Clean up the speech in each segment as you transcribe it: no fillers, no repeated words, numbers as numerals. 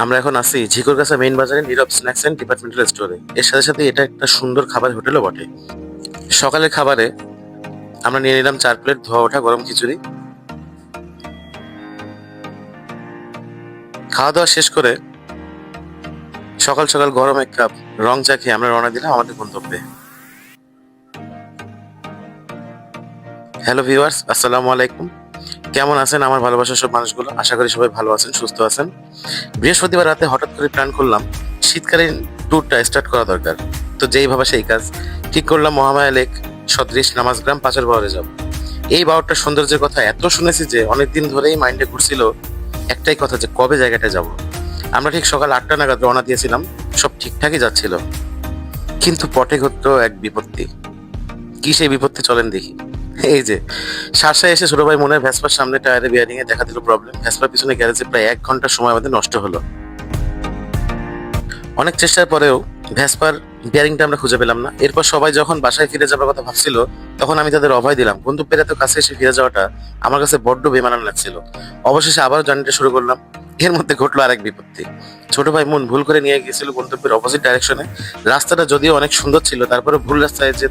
আমরা এখন আছি ঝিকরগাছা মেইন বাজারে নীরব স্ন্যাক্স এন্ড ডিপার্টমেন্টাল স্টোরে। এর সাথে সাথে এটা একটা সুন্দর খাবার হোটেলও বটে। সকালের খাবারে আমরা নিয়ে নিলাম 4 প্লেট ধোয়া ওঠা গরম খিচুড়ি। খাওয়া দাওয়া শেষ করে সকাল সকাল গরম এক কাপ রং চা খেয়ে আমরা রওনা দিলাম আমাদের গন্তব্যে। হ্যালো ভিউয়ার্স, আসসালামু আলাইকুম। কেমন আছেন আমার ভালোবাসার সব মানুষগুলো? আশা করি সবাই ভালো আছেন, সুস্থ আছেন। বৃহস্পতিবার রাতে হঠাৎ করে প্ল্যান করলাম শীতকালীন ট্যুরটা স্টার্ট করা দরকার। তো যেই ভাবা সেই কাজ, ঠিক করলাম মহামায়া লেক সদৃশ নামাজগ্রাম পাচার বাওয়ারে যাব। এই বাওয়ারটার সৌন্দর্যের কথা এত শুনেছি যে অনেকদিন ধরেই মাইন্ডে ঘুরছিল একটাই কথা, যে কবে জায়গাটা যাব। আমরা ঠিক সকাল 8টা নাগাদ রওনা দিয়েছিলাম, সব ঠিকঠাকই যাচ্ছিল, কিন্তু পথে ঘটলো এক বিপত্তি। কি সেই বিপত্তি চলেন দেখি। এই যে শার্শায় এসে ছোট ভাই মনের ভ্যাসপার সামনে টায়ারে বিয়ারিং এ দেখা দিল প্রবলেম। ভ্যাসপার পিছনে গ্যারেজে প্রায় 1 ঘন্টা সময় আমাদের নষ্ট হলো। অনেক চেষ্টার পরেও ভ্যাসপার বিয়ারিংটা আমরা খুঁজে পেলাম না। এরপর সবাই যখন বাসায় ফিরে যাওয়ার কথা ভাবছিল, তখন আমি তাদের অভয় দিলাম। গন্তব্যের এত কাছে এসে ফিরে যাওয়াটা আমার কাছে বড্ড বেমানান লাগছিল। অবশেষে আবারও জার্নিটা শুরু করলাম। এর মধ্যে ঘটলো আরেক বিপত্তি। ছোট ভাই মন ভুল করে নিয়ে গিয়েছিল গন্তব্যের অপোজিট ডাইরেকশনে। রাস্তাটা যদিও অনেক সুন্দর ছিল, তারপরে ভুল রাস্তায় যে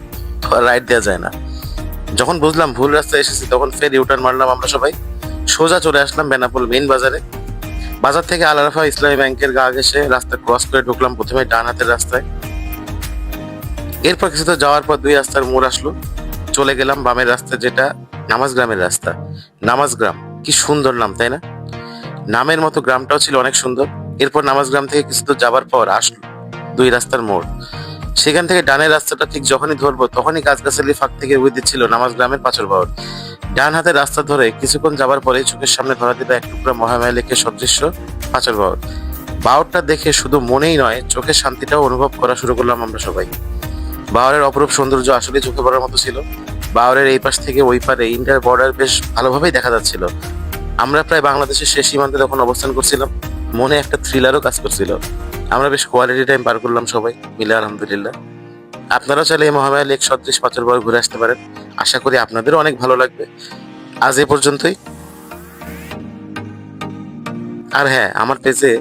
রাইড দেওয়া যায় না। যখন বুঝলাম ভুল রাস্তায় এসেছি, তখন ফের ইউটার্ন মারলাম আমরা সবাই। সোজা চলে আসলাম বেনাপোল মেইন বাজারে। বাজার থেকে আল আরাফা ইসলামী ব্যাংকের গা ঘেঁষে রাস্তা ক্রস করে ঢুকলাম প্রথমে ডান হাতের রাস্তায়। এরপর কিছু তো যাওয়ার পর 2 রাস্তার মোড় আসলো, চলে গেলাম বামের রাস্তা, যেটা নামাজ গ্রামের রাস্তা। নামাজ গ্রাম, কি সুন্দর নাম, তাই না? নামের মতো গ্রামটাও ছিল অনেক সুন্দর। এরপর নামাজ গ্রাম থেকে কিছু তো যাবার পর আসলো 2 রাস্তার মোড়। সেখান থেকে ডানের রাস্তাটা ঠিক যখনই ধরবো, তখনই গাছগাছালি ফাঁক থেকে উড়ে দিচ্ছিল নামাজ গ্রামের পাঁচর বাওর। ডান হাতের রাস্তা ধরে কিছুক্ষণ যাবার পরেই চোখের সামনে ধরা দিল এক টুকরা মহামায়া লেকের সদৃশ্য পাঁচর বাওর। বাওরটা দেখে শুধু মনেই নয়, চোখের শান্তিটাও অনুভব করা শুরু করলাম আমরা সবাই। বাওরের অপরূপ সৌন্দর্য আসলে চোখে পড়ার মতো ছিল। বাওরের এই পাশ থেকে ওই পারে ইন্ডিয়ার বর্ডার বেশ ভালোভাবেই দেখা যাচ্ছিল। আমরা প্রায় বাংলাদেশের শেষ সীমান্তে তখন অবস্থান করছিলাম। মনে একটা থ্রিলারও কাজ করছিল। আমরা বেশ কোয়ালিটি টাইম পার করলাম সবাই মিলে, আলহামদুলিল্লাহ। আপনারাও চাইলে এই মহামায়া লেক সদৃশ পাঁচর বাওর ঘুরে আসতে পারেন। আশা করি আপনাদেরও অনেক ভালো লাগবে। আজ এ পর্যন্তই। আর হ্যাঁ, আমার পেজে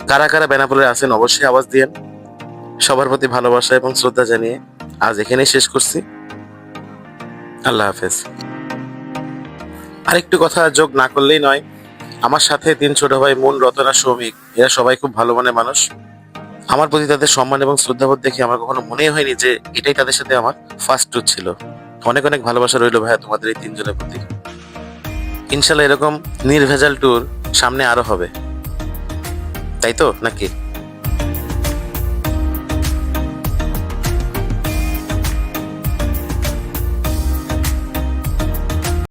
কারা কারা বেনাপোলে আছেন অবশ্যই আওয়াজ দিয়েন। সবার প্রতি ভালোবাসা এবং শ্রদ্ধা জানিয়ে আজ এখানেই শেষ করছি। আল্লাহ হাফেজ। আরেকটু কথা যোগ না করলেই নয়, আমার সাথে 3 ছোট ভাই মুন, রতনা, সৌমিক, এরা সবাই খুব ভালো মনের মানুষ। আমার প্রতি তাদের সম্মান এবং শ্রদ্ধাবোধ দেখে আমার কখনো মনেই হয়নি যে এটাই তাদের সাথে আমার ফার্স্ট ট্যুর ছিল। অনেক অনেক ভালোবাসা রইল ভাইয়া তোমাদের এই 3 জনের প্রতি। ইনশাল্লাহ এরকম নির্ভেজাল ট্যুর সামনে আরো হবে, তাই তো নাকি?